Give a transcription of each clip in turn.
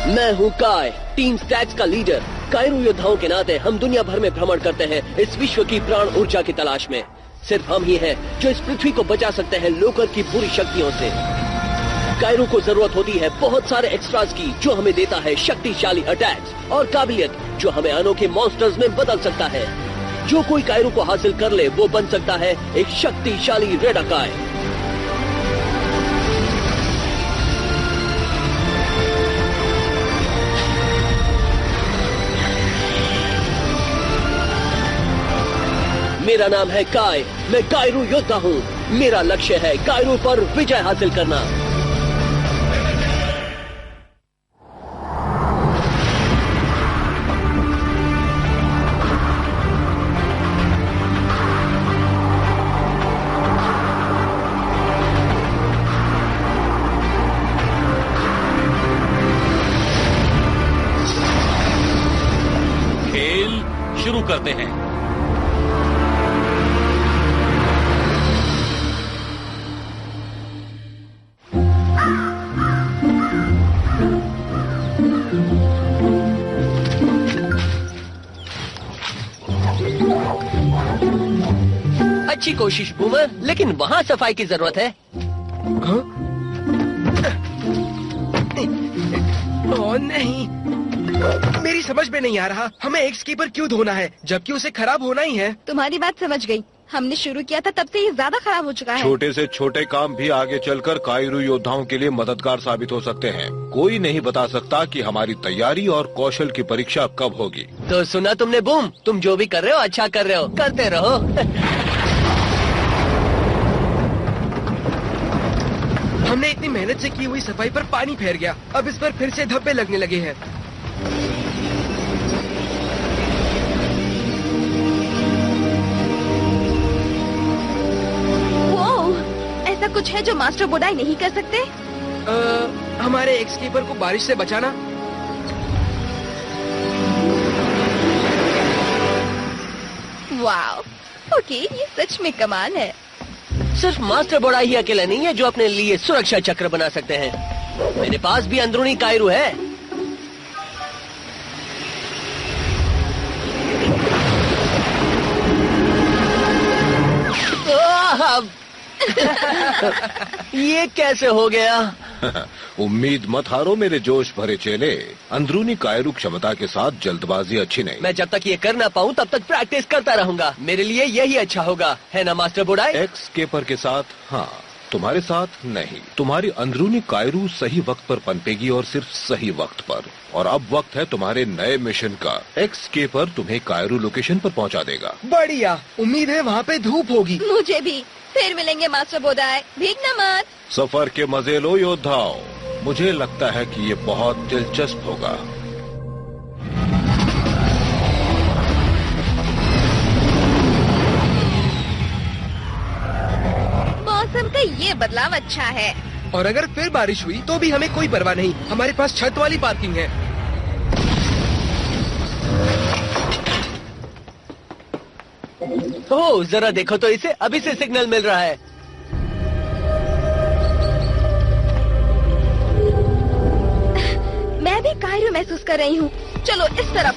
मैं हूँ काय, टीम स्टैक्स का लीडर। कायरू योद्धाओं के नाते हम दुनिया भर में भ्रमण करते हैं इस विश्व की प्राण ऊर्जा की तलाश में। सिर्फ हम ही हैं जो इस पृथ्वी को बचा सकते हैं लोकर की बुरी शक्तियों से। कायरू को जरूरत होती है बहुत सारे एक्स्ट्राज की, जो हमें देता है शक्तिशाली अटैक्स और काबिलियत जो हमें अनोखे मॉन्स्टर्स में बदल सकता है। जो कोई कायरू को हासिल कर ले वो बन सकता है एक शक्तिशाली रेडाकाय। मेरा नाम है काय, मैं कायरू योद्धा हूँ। मेरा लक्ष्य है कायरू पर विजय हासिल करना। खेल शुरू करते हैं। अच्छी कोशिश बूमर, लेकिन वहाँ सफाई की जरूरत है। ओह नहीं, मेरी समझ में नहीं आ रहा हमें एक स्कीपर क्यों धोना है जबकि उसे खराब होना ही है। तुम्हारी बात समझ गई। हमने शुरू किया था तब से ये ज्यादा खराब हो चुका है। छोटे से छोटे काम भी आगे चलकर कायरू योद्धाओं के लिए मददगार साबित हो सकते हैं। कोई नहीं बता सकता कि हमारी तैयारी और कौशल की परीक्षा कब होगी। तो सुना तुमने बूम, तुम जो भी कर रहे हो अच्छा कर रहे हो, करते रहो। हमने इतनी मेहनत से की हुई सफाई पर पानी फेर गया। अब इस पर फिर से धब्बे लगने लगे हैं। ऐसा कुछ है जो मास्टर बोडाई नहीं कर सकते? हमारे एक स्कीपर को बारिश से बचाना। वाओ, ओके, ये सच में कमाल है। सिर्फ मास्टर बोडाई ही अकेला नहीं है जो अपने लिए सुरक्षा चक्र बना सकते हैं। मेरे पास भी अंदरूनी कायरू है। ये कैसे हो गया? उम्मीद मत हारो मेरे जोश भरे चेले। अंदरूनी कायरू क्षमता के साथ जल्दबाजी अच्छी नहीं। मैं जब तक ये कर ना पाऊँ तब तक प्रैक्टिस करता रहूंगा। मेरे लिए यही अच्छा होगा, है ना मास्टर बोडाई? एक्स स्केपर के साथ हाँ, तुम्हारे साथ नहीं। तुम्हारी अंदरूनी कायरू सही वक्त पर पनपेगी और सिर्फ सही वक्त पर। और अब वक्त है तुम्हारे नए मिशन का। एक्स स्केपर तुम्हें कायरू लोकेशन पर पहुंचा देगा। बढ़िया, उम्मीद है वहाँ पे धूप होगी। मुझे भी। फिर मिलेंगे मास्टर बोडाई, भीगना मत। सफर के मजे लो योद्धाओ। मुझे लगता है कि ये बहुत दिलचस्प होगा। मौसम का ये बदलाव अच्छा है। और अगर फिर बारिश हुई तो भी हमें कोई परवाह नहीं। हमारे पास छत वाली पार्किंग है। ओह, जरा देखो तो इसे, अभी से सिग्नल मिल रहा है। मैं भी कायरू महसूस कर रही हूँ। चलो इस तरफ।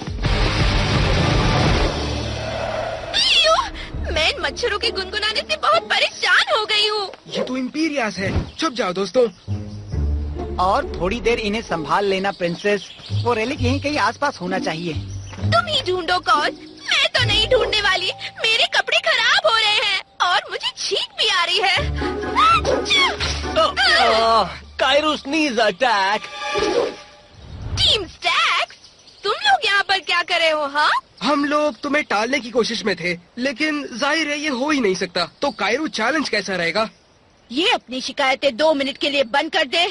मैं इन मच्छरों के गुनगुनाने से बहुत परेशान हो गई हूँ। ये तो इम्पीरियास है। छुप जाओ दोस्तों। और थोड़ी देर इन्हें संभाल लेना प्रिंसेस। वो रेलिक यहीं कहीं आसपास होना चाहिए। तुम ही ढूंढो कॉज, मैं तो नहीं ढूंढने वाली। मेरे कपड़े खराब हो रहे हैं और मुझे छींक भी आ रही है। कायरू स्नीज अटैक। टीम स्टैक्स, तुम लोग यहाँ पर क्या कर रहे हो? हाँ, हम लोग तुम्हें टालने की कोशिश में थे, लेकिन जाहिर है ये हो ही नहीं सकता। तो कायरू चैलेंज कैसा रहेगा? ये अपनी शिकायतें 2 मिनट के लिए बंद कर दे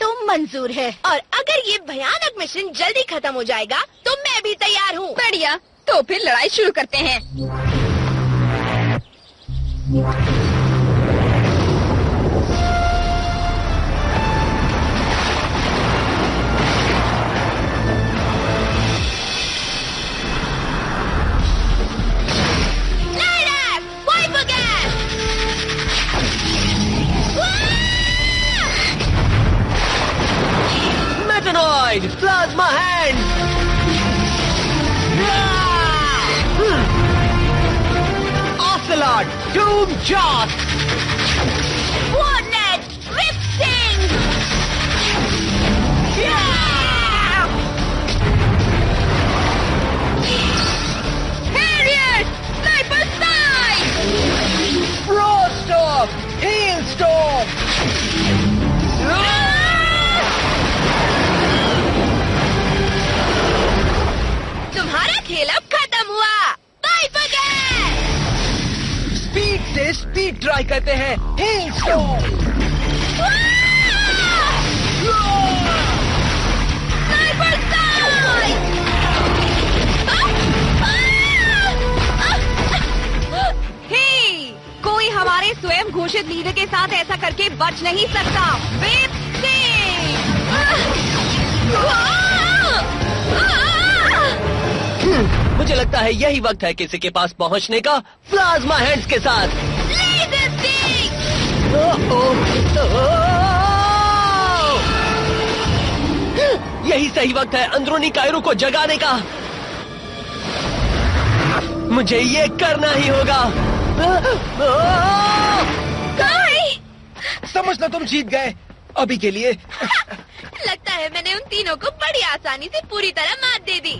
तो मंजूर है। और अगर ये भयानक मिशन जल्दी खत्म हो जाएगा तो मैं भी तैयार हूँ। बढ़िया, तो फिर लड़ाई शुरू करते हैं। Side plasma hand. Ocelot doom shot. वॉर्नेट rifting. Harrier sniper side. Frost of hell storm. तुम्हारा खेल अब खत्म हुआ। बाय बगैर। स्पीड से स्पीड ट्राई करते हैं। Hell storm. Sniper side. Hey, कोई हमारे स्वयं घोषित लीडर के साथ ऐसा करके बच नहीं सकता। Whip sting. मुझे लगता है यही वक्त है किसी के पास पहुंचने का प्लाज्मा हैंड्स के साथ। Laser stick. यही सही वक्त है अंदरूनी कायरू को जगाने का। मुझे ये करना ही होगा। काई, समझ लो तुम जीत गए अभी के लिए। लगता है मैंने उन तीनों को बड़ी आसानी से पूरी तरह मात दे दी।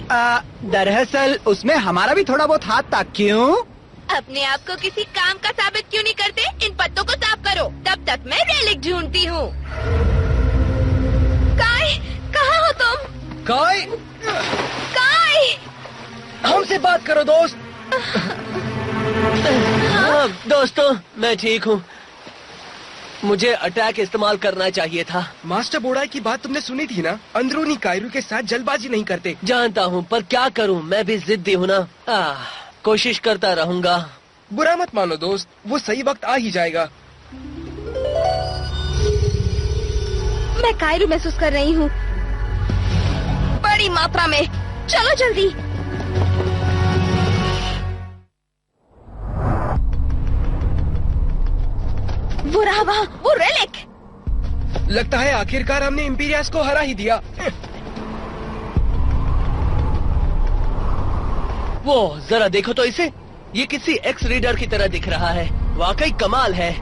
दरअसल उसमें हमारा भी थोड़ा बहुत हाथ था। क्यों? अपने आप को किसी काम का साबित क्यों नहीं करते? इन पत्तों को साफ करो, तब तक मैं रेलिक ढूंढती हूँ। काई, कहाँ हो तुम? काय, काई। हमसे बात करो दोस्त। हाँ, दोस्तों मैं ठीक हूँ। मुझे अटैक इस्तेमाल करना चाहिए था। मास्टर बोडाई की बात तुमने सुनी थी ना? अंदरूनी कायरू के साथ जल्दबाजी नहीं करते। जानता हूँ, पर क्या करूँ, मैं भी जिद्दी हूँ ना। कोशिश करता रहूंगा। बुरा मत मानो दोस्त, वो सही वक्त आ ही जाएगा। मैं कायरू महसूस कर रही हूँ, बड़ी मात्रा में। चलो जल्दी। वो रहा वहाँ, वो रेलिक। लगता है आखिरकार हमने इम्पीरियस को हरा ही दिया। वो जरा देखो तो इसे, ये किसी एक्स रीडर की तरह दिख रहा है। वाकई कमाल है।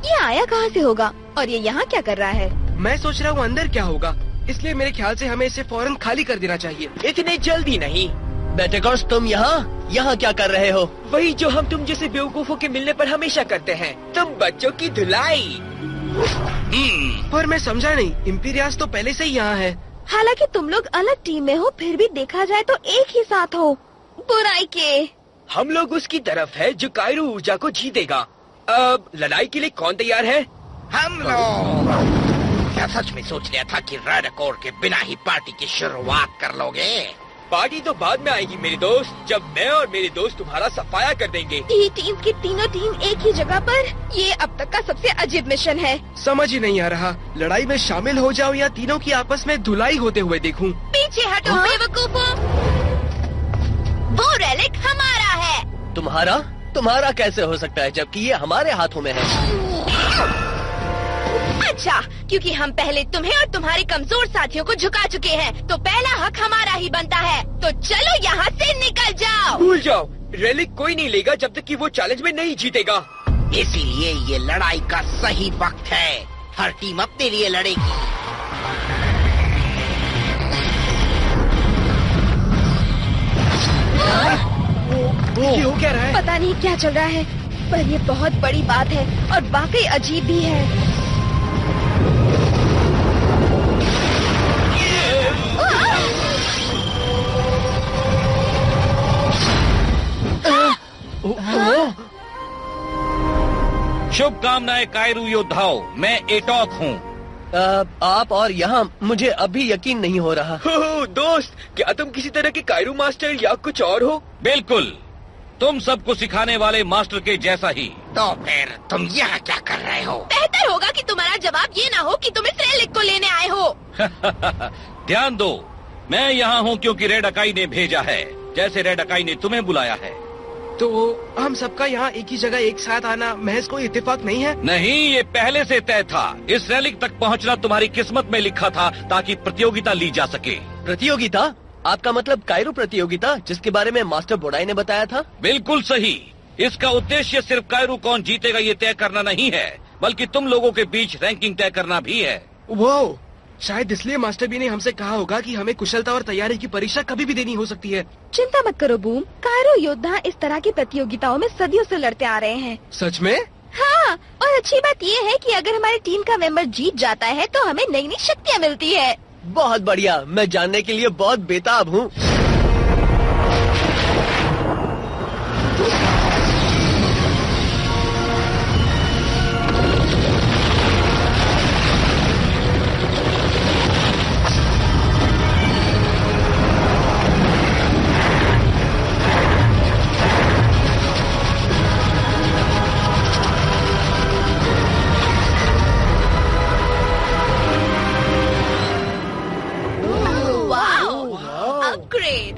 ये आया कहाँ से होगा और ये यहाँ क्या कर रहा है? मैं सोच रहा हूँ अंदर क्या होगा, इसलिए मेरे ख्याल से हमें इसे फौरन खाली कर देना चाहिए। इतनी जल्दी नहीं। बेटेकॉर्स, तुम यहाँ क्या कर रहे हो? वही जो हम तुम जैसे बेवकूफों के मिलने पर हमेशा करते हैं, तुम बच्चों की धुलाई। पर मैं समझा नहीं, इम्पीरियस तो पहले से ही यहाँ है। हालांकि तुम लोग अलग टीम में हो, फिर भी देखा जाए तो एक ही साथ हो। बुराई के हम लोग उसकी तरफ है जो कायरू ऊर्जा को जीतेगा। अब लड़ाई के लिए कौन तैयार है? हम लोग। क्या सच में सोच लिया था कि रेड अकॉर्ड के बिना ही पार्टी की शुरुआत कर लोगे? पार्टी तो बाद में आएगी मेरे दोस्त, जब मैं और मेरे दोस्त तुम्हारा सफाया कर देंगे। ये टीम की तीनों टीम एक ही जगह पर। ये अब तक का सबसे अजीब मिशन है। समझ ही नहीं आ रहा, लड़ाई में शामिल हो जाऊं या तीनों की आपस में धुलाई होते हुए देखूं। पीछे हटो बेवकूफों। वो रेलिक हमारा है। तुम्हारा? तुम्हारा कैसे हो सकता है जबकि ये हमारे हाथों में है? अच्छा, क्योंकि हम पहले तुम्हें और तुम्हारे कमजोर साथियों को झुका चुके हैं, तो पहला हक हमारा ही बनता है। तो चलो यहाँ से निकल जाओ। भूल जाओ, रेलिक कोई नहीं लेगा जब तक कि वो चैलेंज में नहीं जीतेगा। इसीलिए ये लड़ाई का सही वक्त है। हर टीम अपने लिए लड़ेगी। ये हो क्या रहा है? पता नहीं क्या चल रहा है, पर ये बहुत बड़ी बात है और वाकई अजीब भी है। शुभकामनाएं कायरू योद्धाओं, मैं एटॉक हूँ। आप और यहाँ मुझे अभी यकीन नहीं हो रहा। दोस्त, क्या तुम किसी तरह के कायरू मास्टर या कुछ और हो? बिल्कुल, तुम सबको सिखाने वाले मास्टर के जैसा ही। तो फिर तुम यहाँ क्या कर रहे हो? बेहतर होगा कि तुम्हारा जवाब ये ना हो कि तुम इस रेलिक को लेने आए हो। ध्यान दो, मैं यहाँ हूँ क्योंकि रेड अकाई ने भेजा है, जैसे रेड अकाई ने तुम्हें बुलाया है। तो हम सबका यहाँ एक ही जगह एक साथ आना महज कोई इत्तेफाक नहीं है? नहीं, ये पहले से तय था। इस रैली तक पहुंचना तुम्हारी किस्मत में लिखा था ताकि प्रतियोगिता ली जा सके। प्रतियोगिता? आपका मतलब कायरो प्रतियोगिता, जिसके बारे में मास्टर बोडाई ने बताया था? बिल्कुल सही। इसका उद्देश्य सिर्फ कायरो कौन जीतेगा ये तय करना नहीं है, बल्कि तुम लोगों के बीच रैंकिंग तय करना भी है। वो शायद इसलिए मास्टर बी ने हमसे कहा होगा कि हमें कुशलता और तैयारी की परीक्षा कभी भी देनी हो सकती है। चिंता मत करो बूम, कायरो योद्धा इस तरह की प्रतियोगिताओं में सदियों से लड़ते आ रहे हैं। सच में? हाँ, और अच्छी बात ये है कि अगर हमारी टीम का मेंबर जीत जाता है तो हमें नई नई शक्तियाँ मिलती है। बहुत बढ़िया, मैं जानने के लिए बहुत बेताब हूँ।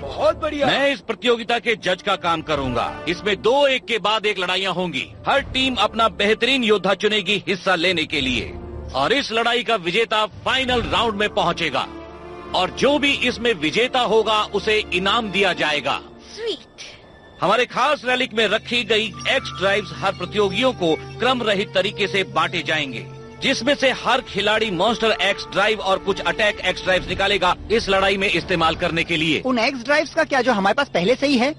बहुत बढ़िया। मैं इस प्रतियोगिता के जज का काम करूंगा। इसमें 2 एक के बाद एक लड़ाइयाँ होंगी। हर टीम अपना बेहतरीन योद्धा चुनेगी हिस्सा लेने के लिए, और इस लड़ाई का विजेता फाइनल राउंड में पहुंचेगा, और जो भी इसमें विजेता होगा उसे इनाम दिया जाएगा। स्वीट। हमारे खास रैली में रखी गई एक्स ड्राइव्स हर प्रतियोगियों को क्रम रहित तरीके से बांटे जाएंगे, जिसमें से हर खिलाड़ी मॉन्स्टर एक्स ड्राइव और कुछ अटैक एक्स ड्राइव्स निकालेगा इस लड़ाई में इस्तेमाल करने के लिए। उन एक्स ड्राइव्स का क्या जो हमारे पास पहले से ही है?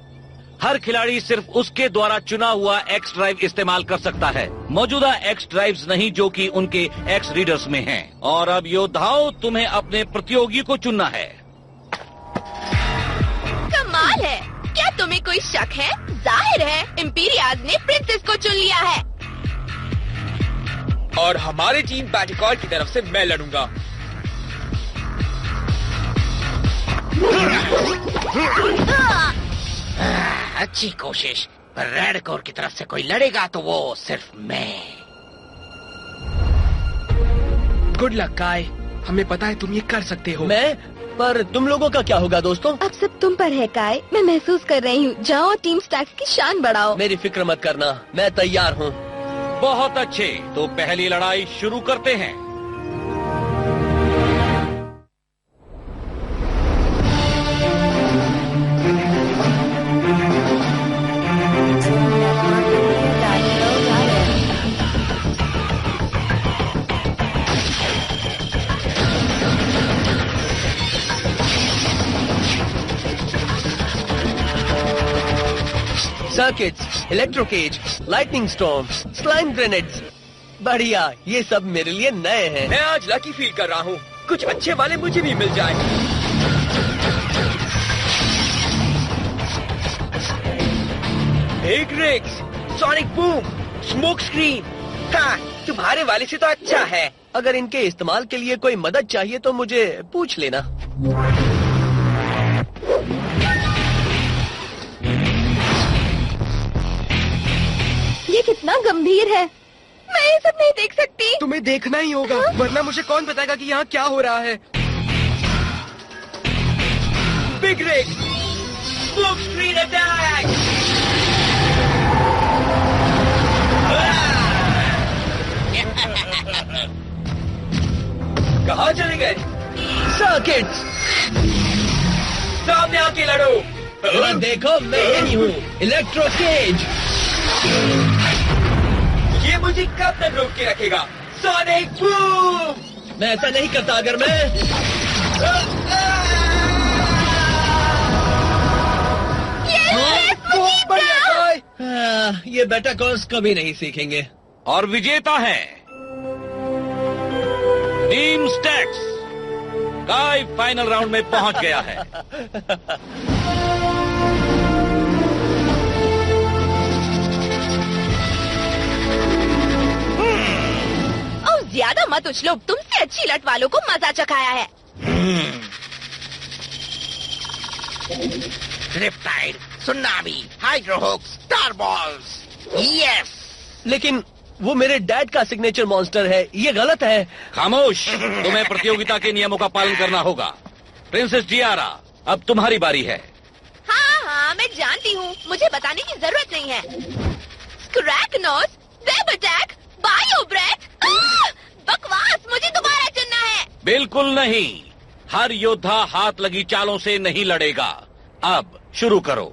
हर खिलाड़ी सिर्फ उसके द्वारा चुना हुआ एक्स ड्राइव इस्तेमाल कर सकता है, मौजूदा एक्स ड्राइव्स नहीं जो कि उनके एक्स रीडर्स में हैं। और अब योद्धाओं, तुम्हें अपने प्रतियोगी को चुनना है। कमाल है, क्या तुम्हें कोई शक है? जाहिर है इम्पीरियाज ने प्रिंसेस को चुन लिया है। और हमारी टीम बैटिकॉल की तरफ से मैं लड़ूंगा। अच्छी कोशिश, पर रेड कोर की तरफ से कोई लड़ेगा तो वो सिर्फ मैं। गुड लक काय, हमें पता है तुम ये कर सकते हो। मैं? पर तुम लोगों का क्या होगा दोस्तों? अब सब तुम पर है काय, मैं महसूस कर रही हूँ। जाओ टीम स्टैक्स की शान बढ़ाओ। मेरी फिक्र मत करना, मैं तैयार हूँ। बहुत अच्छे, तो पहली लड़ाई शुरू करते हैं। Circuits, electro cage, lightning storm, slime grenades. बढ़िया, ये सब मेरे लिए नए हैं। मैं आज लकी फील कर रहा हूँ। कुछ अच्छे वाले मुझे भी मिल जाए। Big rigs, sonic boom, smoke screen. हाँ, तुम्हारे वाले से तो अच्छा है। अगर इनके इस्तेमाल के लिए कोई मदद चाहिए तो मुझे पूछ लेना। ये कितना गंभीर है, मैं ये सब नहीं देख सकती। तुम्हें देखना ही होगा, वरना मुझे कौन बताएगा कि यहाँ क्या हो रहा है। Big rig, smoke screen attack. कहाँ चले गए? सर्किट्स, सामने आके लड़ो। जरा देखो, मैं यही हूँ, इलेक्ट्रो केज। ये मुझे कब तक रोक के रखेगा? Sonic boom. मैं ऐसा नहीं करता अगर मैं ये बेटा कोर्स कभी नहीं सीखेंगे। और विजेता है टीम स्टैक्स। काय फाइनल राउंड में पहुंच गया है। ज्यादा मत उछलो, तुमसे अच्छी लट वालों को मजा चखाया है। रिपटाइड, सुनामी, हाइड्रोहोक्स, स्टार बॉल्स। यस। लेकिन वो मेरे डैड का सिग्नेचर मॉन्स्टर है, ये गलत है। खामोश, तुम्हें प्रतियोगिता के नियमों का पालन करना होगा। प्रिंसेस टियारा, अब तुम्हारी बारी है। हाँ हाँ, मैं जानती हूँ, मुझे मुझे बताने की जरूरत नहीं है। स्क्रैकनोस, वेब अटैक, बायो ब्रेथ। बकवास, मुझे दोबारा चुनना है। बिल्कुल नहीं, हर योद्धा हाथ लगी चालों से नहीं लड़ेगा। अब शुरू करो।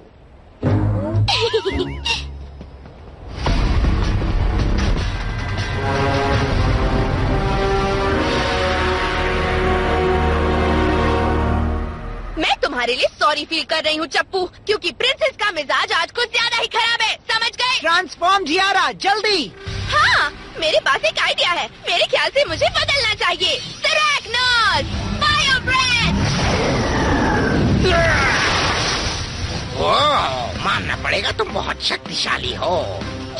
मैं तुम्हारे लिए सॉरी फील कर रही हूँ चप्पू, क्योंकि प्रिंसेस का मिजाज आज कुछ ज्यादा ही खराब है, समझ गए? ट्रांसफॉर्म जियारा, जल्दी। हाँ, मेरे पास एक आइडिया है। मेरे ख्याल से मुझे बदलना चाहिए। स्क्रैकनोस, बायो ब्रेथ। ओह, मानना पड़ेगा तुम बहुत शक्तिशाली हो।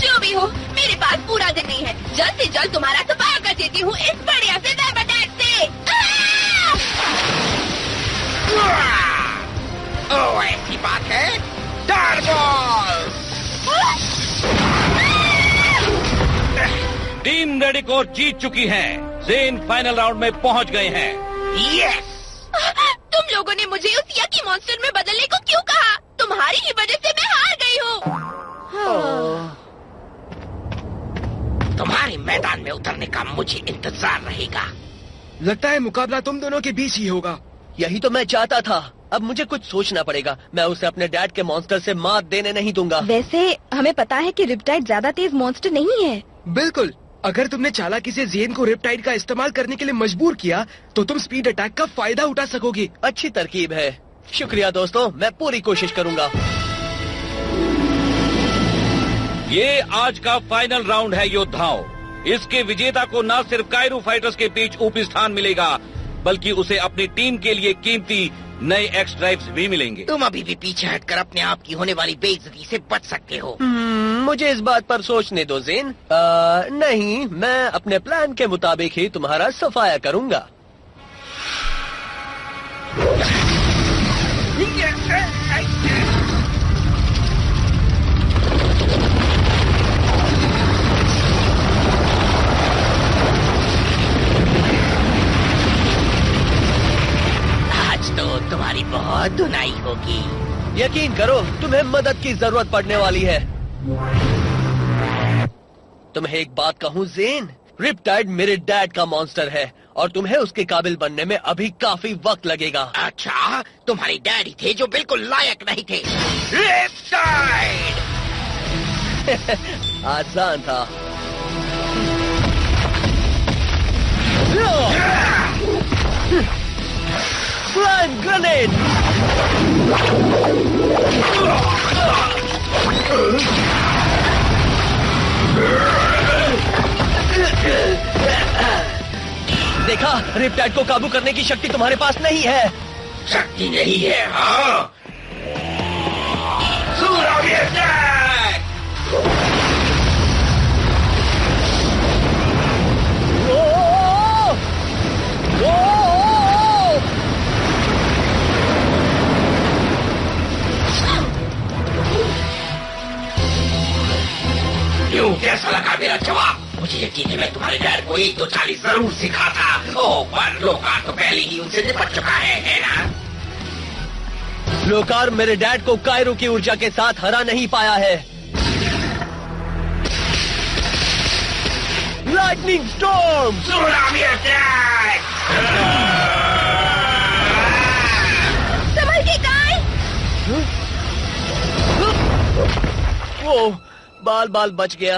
जो भी हो, मेरे पास पूरा दिन नहीं है। जल्द से जल्द तुम्हारा सफाया कर देती हूँ इस बढ़िया से वेब अटैक से। ओह, ऐसी बात है। टर्बो! टीम रेडिकोर जीत चुकी है। ज़ेन फाइनल राउंड में पहुंच गए हैं। यस! तुम लोगों ने मुझे उस यकी मॉन्स्टर में बदलने को क्यों कहा? तुम्हारी ही वजह से मैं हार गई हूँ। तुम्हारे मैदान में उतरने का मुझे इंतजार रहेगा। लगता है मुकाबला तुम दोनों के बीच ही होगा। यही तो मैं चाहता था। अब मुझे कुछ सोचना पड़ेगा। मैं उसे अपने डैड के मॉन्स्टर से मात देने नहीं दूंगा। वैसे हमें पता है कि रिपटाइड ज्यादा तेज मॉन्स्टर नहीं है। बिल्कुल, अगर तुमने चालाकी से ज़ेन को रिपटाइड का इस्तेमाल करने के लिए मजबूर किया तो तुम स्पीड अटैक का फायदा उठा सकोगी। अच्छी तरकीब है। शुक्रिया दोस्तों, मैं पूरी कोशिश करूंगा। ये आज का फाइनल राउंड है योद्धाओं। इसके विजेता को न सिर्फ कायरू फाइटर्स के बीच ऊपरी स्थान मिलेगा, बल्कि उसे अपनी टीम के लिए कीमती नए एक्स ड्राइव्स भी मिलेंगे। तुम अभी भी पीछे हटकर अपने आप की होने वाली बेइज्जती से बच सकते हो। मुझे इस बात पर सोचने दो ज़ेन। नहीं, मैं अपने प्लान के मुताबिक ही तुम्हारा सफाया करूंगा। आज तो तुम्हारी बहुत धुनाई होगी। यकीन करो, तुम्हें मदद की जरूरत पड़ने वाली है। तुम्हें एक बात कहूँ ज़ेन, रिपटाइड मेरे डैड का मॉन्स्टर है और तुम्हें उसके काबिल बनने में अभी काफी वक्त लगेगा। अच्छा, तुम्हारे डैडी थे जो बिल्कुल लायक नहीं थे। रिपटाइड! आसान था। Flying grenade! देखा, रिपटाइड को काबू करने की शक्ति तुम्हारे पास नहीं है। शक्ति नहीं है, हाँ? सूरावी अटैक! क्यों, कैसा लगा मेरा जवाब? मुझे यकीन है मैं तुम्हारे डैड को 1 2 चाली जरूर सिखाता। ओह, पर लोकार तो पहले ही उनसे निपट चुका है ना? लोकार मेरे डैड को कायरो की ऊर्जा के साथ हरा नहीं पाया है। Lightning storm! Tsunami attack! संभल के काय! वो बाल बाल बच गया।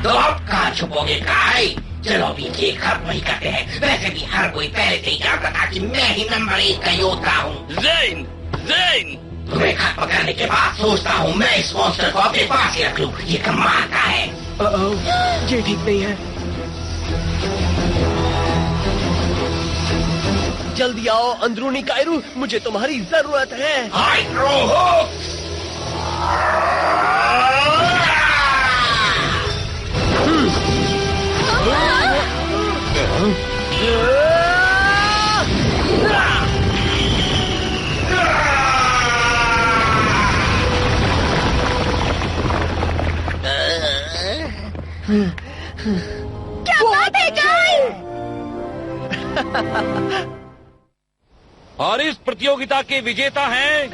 तो अब कहाँ छुपोगे काय? चलो अभी ये खत्म ही करते हैं। वैसे भी हर कोई पहले से ही जानता था कि मैं ही नंबर 1 का योद्धा हूँ। ज़ेन! ज़ेन! तुम्हें खत्म करने के बाद सोचता हूँ मैं इस मॉन्स्टर को अपने पास ही रख लूँ। ये कमाल का है। ये ठीक नहीं है। जल्दी आओ अंदरूनी कायरू, मुझे तुम्हारी जरूरत है। Hydro hooks! क्या बात है काय? और इस प्रतियोगिता के विजेता हैं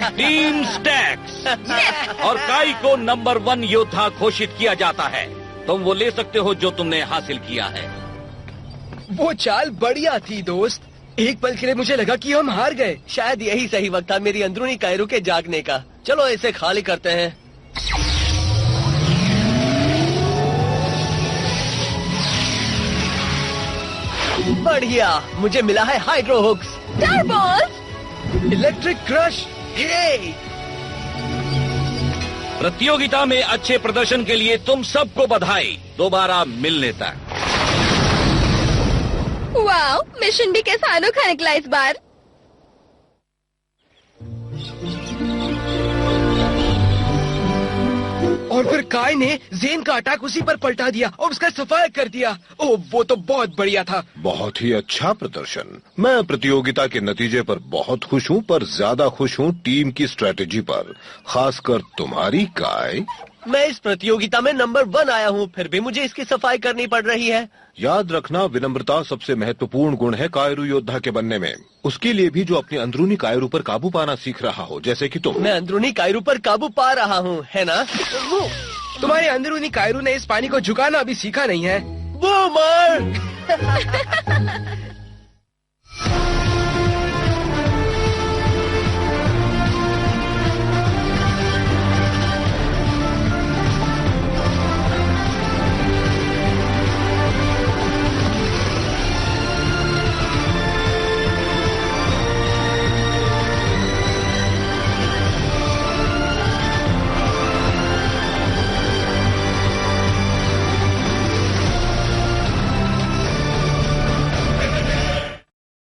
टीम स्टैक्स। और काई को नंबर 1 योद्धा घोषित किया जाता है। तुम वो ले सकते हो जो तुमने हासिल किया है। वो चाल बढ़िया थी दोस्त। एक पल के लिए मुझे लगा कि हम हार गए। शायद यही सही वक्त था मेरी अंदरूनी कायरू के जागने का। चलो इसे खाली करते हैं। बढ़िया, मुझे मिला है हाइड्रो हुक्स। टर्बोस, इलेक्ट्रिक क्रश, हे! प्रतियोगिता में अच्छे प्रदर्शन के लिए तुम सबको बधाई। दोबारा मिलने तक। वाओ, मिशन भी कैसा अनोखा निकला इस बार। और फिर काई ने जेन का अटैक उसी पर पलटा दिया और उसका सफाया कर दिया। ओह, वो तो बहुत बढ़िया था। बहुत ही अच्छा प्रदर्शन। मैं प्रतियोगिता के नतीजे पर बहुत खुश हूँ, पर ज्यादा खुश हूँ टीम की स्ट्रेटेजी पर, खासकर तुम्हारी काई। मैं इस प्रतियोगिता में नंबर 1 आया हूँ, फिर भी मुझे इसकी सफाई करनी पड़ रही है। याद रखना, विनम्रता सबसे महत्वपूर्ण गुण है कायरू योद्धा के बनने में। उसके लिए भी जो अपनी अंदरूनी कायरू पर काबू पाना सीख रहा हो, जैसे कि तुम। मैं अंदरूनी कायरू पर काबू पा रहा हूँ, है ना? तुम्हारे अंदरूनी कायरू ने इस पानी को झुकाना अभी सीखा नहीं है। बूमर!